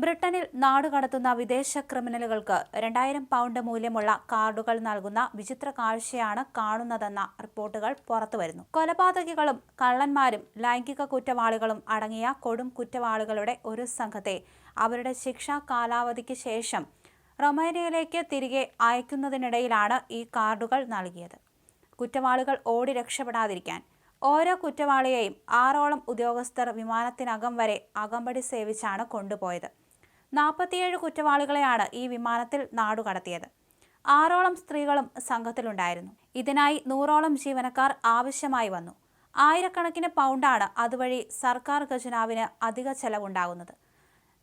ബ്രിട്ടനിൽ നാടുകടത്തുന്ന വിദേശ ക്രിമിനലുകൾക്ക് 2000 പൗണ്ട് മൂല്യമുള്ള കാർഡുകൾ നൽകുന്ന വിചിത്ര കാഴ്ചയാണ് കാണുന്നതെന്ന റിപ്പോർട്ടുകൾ പുറത്തുവരുന്നു. കൊലപാതകികളും കള്ളന്മാരും ലൈംഗിക കുറ്റവാളികളും അടങ്ങിയ കൊടും കുറ്റവാളികളുടെ ഒരു സംഘത്തെ അവരുടെ ശിക്ഷാ കാലാവധിക്ക് ശേഷം റൊമാനിയയിലേക്ക് തിരികെ അയക്കുന്നതിനിടയിലാണ് ഈ കാർഡുകൾ നൽകിയത്. കുറ്റവാളികൾ ഓടി രക്ഷപ്പെടാതിരിക്കാൻ ഓരോ കുറ്റവാളിയെയും 6ഓളം ഉദ്യോഗസ്ഥർ വിമാനത്തിനകം വരെ അകമ്പടി സേവിച്ചാണ് കൊണ്ടുപോയത്. 47 കുറ്റവാളികളെയാണ് ഈ വിമാനത്തിൽ നാടുകടത്തിയത്. 6ഓളം സ്ത്രീകളും സംഘത്തിലുണ്ടായിരുന്നു. ഇതിനായി 100ഓളം ജീവനക്കാർ ആവശ്യമായി വന്നു. ആയിരക്കണക്കിന് പൗണ്ടാണ് അതുവഴി സർക്കാർ ഖജനാവിന് അധിക ചെലവുണ്ടാകുന്നത്.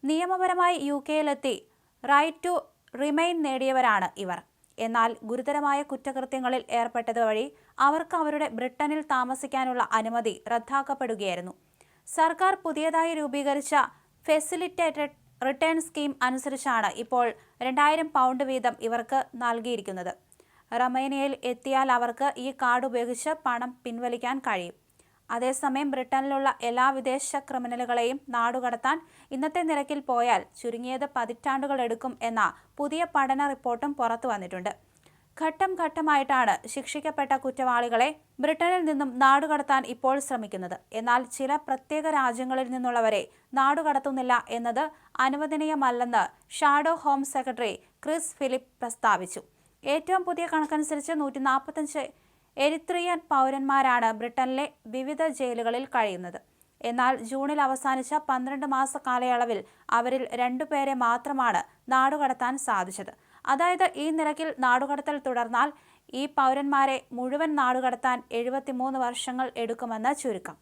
നിയമപരമായി UK-യിലെത്തി റൈറ്റ് ടു റിമെയിൻ നേടിയവരാണ് ഇവർ. എന്നാൽ ഗുരുതരമായ കുറ്റകൃത്യങ്ങളിൽ ഏർപ്പെട്ടത് വഴി അവർക്ക് അവരുടെ ബ്രിട്ടനിൽ താമസിക്കാനുള്ള അനുമതി റദ്ദാക്കപ്പെടുകയായിരുന്നു. സർക്കാർ പുതിയതായി രൂപീകരിച്ച ഫെസിലിറ്റേറ്റഡ് റിട്ടേൺ സ്കീം അനുസരിച്ചാണ് ഇപ്പോൾ 2000 പൗണ്ട് വീതം ഇവർക്ക് നൽകിയിരിക്കുന്നത്. റൊമാനിയയിൽ എത്തിയാൽ അവർക്ക് ഈ കാർഡ് ഉപയോഗിച്ച് പണം പിൻവലിക്കാൻ കഴിയും. അതേസമയം ബ്രിട്ടനിലുള്ള എല്ലാ വിദേശ ക്രിമിനലുകളെയും നാടുകടത്താൻ ഇന്നത്തെ നിരക്കിൽ പോയാൽ ചുരുങ്ങിയത് പതിറ്റാണ്ടുകൾ എടുക്കും എന്ന പുതിയ പഠന റിപ്പോർട്ടും പുറത്തു വന്നിട്ടുണ്ട്. ഘട്ടം ഘട്ടമായിട്ടാണ് ശിക്ഷിക്കപ്പെട്ട കുറ്റവാളികളെ ബ്രിട്ടനിൽ നിന്നും നാടുകടത്താൻ ഇപ്പോൾ ശ്രമിക്കുന്നത്. എന്നാൽ ചില പ്രത്യേക രാജ്യങ്ങളിൽ നിന്നുള്ളവരെ നാടുകടത്തുന്നില്ല എന്നത് അനുവദനീയമല്ലെന്ന് shadow home secretary Chris Philp പ്രസ്താവിച്ചു. ഏറ്റവും പുതിയ കണക്കനുസരിച്ച് 145 എരിത്രിയൻ പൗരന്മാരാണ് ബ്രിട്ടനിലെ വിവിധ ജയിലുകളിൽ കഴിയുന്നത്. എന്നാൽ ജൂണിൽ അവസാനിച്ച 12 മാസ കാലയളവിൽ അവരിൽ 2 പേരെ മാത്രമാണ് നാടുകടത്താൻ സാധിച്ചത്. അതായത് ഈ നിരക്കിൽ നാടുകടത്തൽ തുടർന്നാൽ ഈ പൗരന്മാരെ മുഴുവൻ നാടുകടത്താൻ 73 വർഷങ്ങൾ എടുക്കുമെന്ന് ചുരുക്കം.